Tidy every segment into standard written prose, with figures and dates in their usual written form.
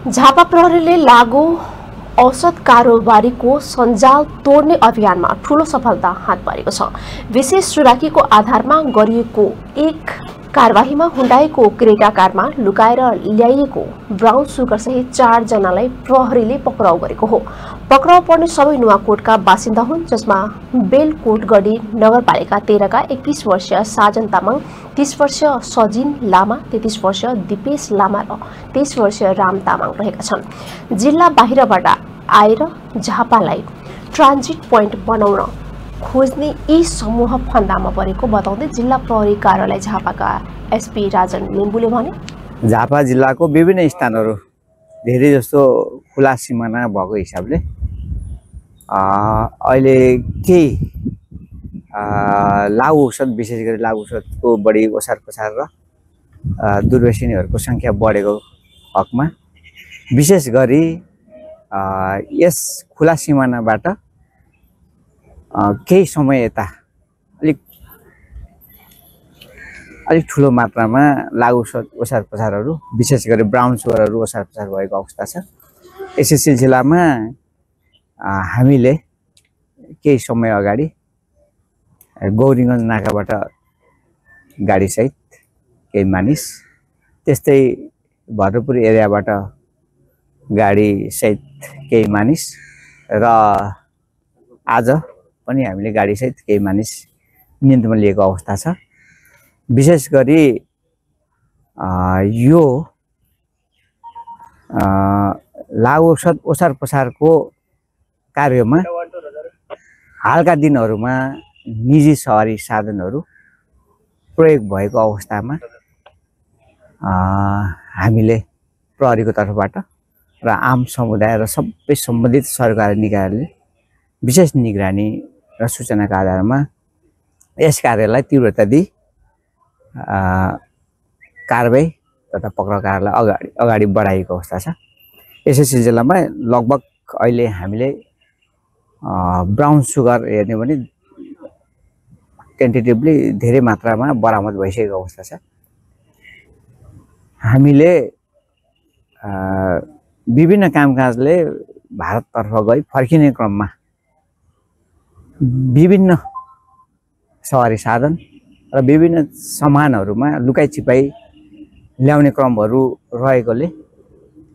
झापा प्रहरीले लागू औषध कारोबारीको सञ्जाल तोड्ने अभियानमा ठूलो सफलता हात पारेको छ। विशेष सुराकीको आधारमा गरिएको एक कारबाहीमा हुन्डाईको क्रेटा कारमा लुकाएर ल्याइएको ब्राउन सुगर सहित 4 जनालाई प्रहरीले पक्राउ गरेको हो। पक्राउ पर्ने सबै नुवाकोटका बासिन्दा हुन्, जसमा बेलकोटगढी नगरपालिका 13 का 21 वर्षीय साजन तामाङ, 30 वर्षीय सजिन लामा, 33 वर्षीय दिपेश लामा र 23 वर्षीय राम तामाङ रहेका छन्। जिल्ला बाहिरबाट आएर झापालाई ट्रान्जिट पोइन्ट बनाउन खोज्ने यी समूह फन्दामा परेको बताउँदै जिल्ला प्रहरी कार्यालय झापाका एसपी राजन लिम्बुले भने, झापा जिल्लाको विभिन्न स्थानहरू धेरै जस्तो खुला सिमाना भएको हिसाबले अहिले केही लागु औषध, विशेष गरी लागु औषधको बढी ओसार पसार र दुर्व्यसनीहरूको सङ्ख्या बढेको हकमा विशेष गरी यस खुला सिमानाबाट केही समय यता अलिक ठुलो मात्रामा लागु औषध ओसार पसारहरू, विशेष गरी ब्राउन सुगरहरू ओसार पसार भएको अवस्था छ। यसै सिलसिलामा हामीले केही समय अगाडि गौरीगञ्ज नाकाबाट गाडीसहित केही मानिस, त्यस्तै भद्रपुर एरियाबाट गाडीसहित केही मानिस र आज पनि हामीले गाडीसहित केही मानिस नियन्त्रणमा लिएको अवस्था छ। विशेष गरी यो लागु औषध ओसार पसारको कार्यमा हालका दिनहरूमा निजी सवारी साधनहरू प्रयोग भएको अवस्थामा हामीले प्रहरीको तर्फबाट र आम समुदाय र सबै सम्बन्धित सरकारी निकायले विशेष निगरानी र सूचनाका आधारमा यस कार्यलाई तीव्रता दिई कारबाही तथा पक्राउ कार्यलाई अगाडि बढाएको अवस्था छ। यसै सिलसिलामा लगभग अहिले हामीले ब्राउन सुगर हेर्ने भने टेन्टेटिभली धेरै मात्रामा बरामद भइसकेको अवस्था छ। हामीले विभिन्न कामकाजले भारततर्फ गई फर्किने क्रममा विभिन्न सवारी साधन र विभिन्न सामानहरूमा लुकाइ छिपाई ल्याउने क्रमहरू रहेकोले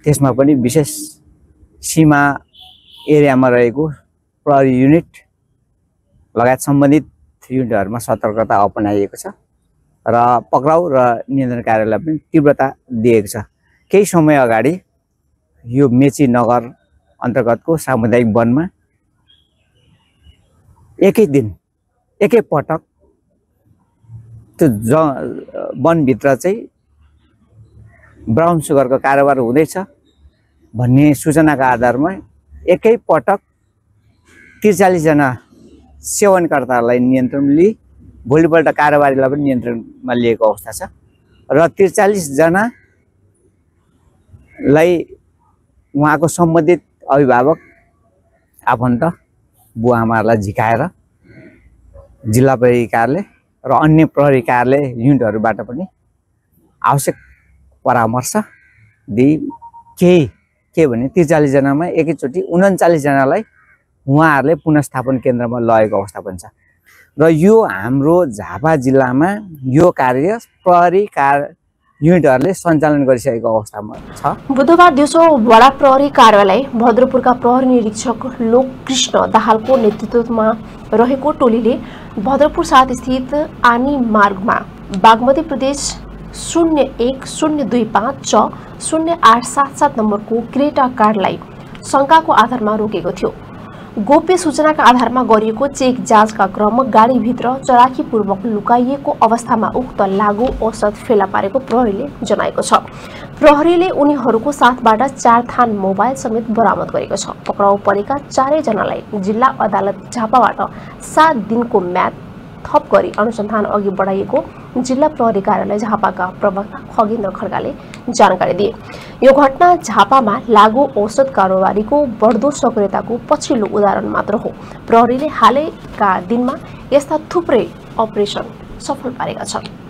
त्यसमा पनि विशेष सीमा एरियामा रहेको प्रहरी युनिट लगायत सम्बन्धित युनिटहरूमा सतर्कता अपनाइएको छ र पक्राउ र नियन्त्रण कार्यलाई पनि तीव्रता दिएको छ। केही समय अगाडि यो मेची नगर अन्तर्गतको सामुदायिक वनमा एकै दिन एकै पटक त्यो वनभित्र चाहिँ ब्राउन सुगरको कारोबार हुँदैछ भन्ने सूचनाका आधारमा एकै पटक 43 जना सेवनकर्तालाई नियन्त्रणमा लिई भोलिपल्ट कारोबारीलाई पनि नियन्त्रणमा लिएको अवस्था छ र 43 जनालाई उहाँको सम्बन्धित अभिभावक, आफन्त, बुवा आमाहरूलाई झिकाएर जिल्ला प्रहरी कार्यालय र अन्य प्रहरी कार्यालय युनिटहरूबाट पनि आवश्यक परामर्श दिई के भने 43 जनामा एकैचोटि 39 जनालाई उहाँहरूले पुनर्स्थापन केन्द्रमा लगेको अवस्था पनि छ र यो हाम्रो झापा जिल्लामा यो कार्य प्रहरी युनिटहरूले सञ्चालन गरिसकेको अवस्थामा छ। बुधबार दिउँसो वडा प्रहरी कार्यालय भद्रपुरका प्रहरी निरीक्षक लोककृष्ण दाहालको नेतृत्वमा रहेको टोलीले भद्रपुर 7 स्थित आनी मार्गमा बागमती प्रदेश 01025 0877 नम्बरको क्रेटा कारलाई शंकाको आधारमा रोकेको थियो। गोप्य सूचनाका आधारमा गरिएको चेक जाँचका क्रममा गाडीभित्र चलाखीपूर्वक लुकाइएको अवस्थामा उक्त लागु औषध फेला पारेको प्रहरीले जनाएको छ। प्रहरीले उनीहरूको साथबाट 4 थान मोबाइल समेत बरामद गरेको छ। पक्राउ परेका 4 जनालाई जिल्ला अदालत झापाबाट 7 दिनको म्याद थप गरी अनुसन्धान अघि बढाइएको जिल्ला प्रहरी कार्यालय झापाका प्रवक्ता खगेन्द्र खड्गाले जानकारी दिए। यो घटना झापामा लागु औषध कारोबारीको बढ्दो सक्रियताको पछिल्लो उदाहरण मात्र हो। प्रहरीले हालैका दिनमा यस्ता थुप्रै अपरेसन सफल पारेका छन्।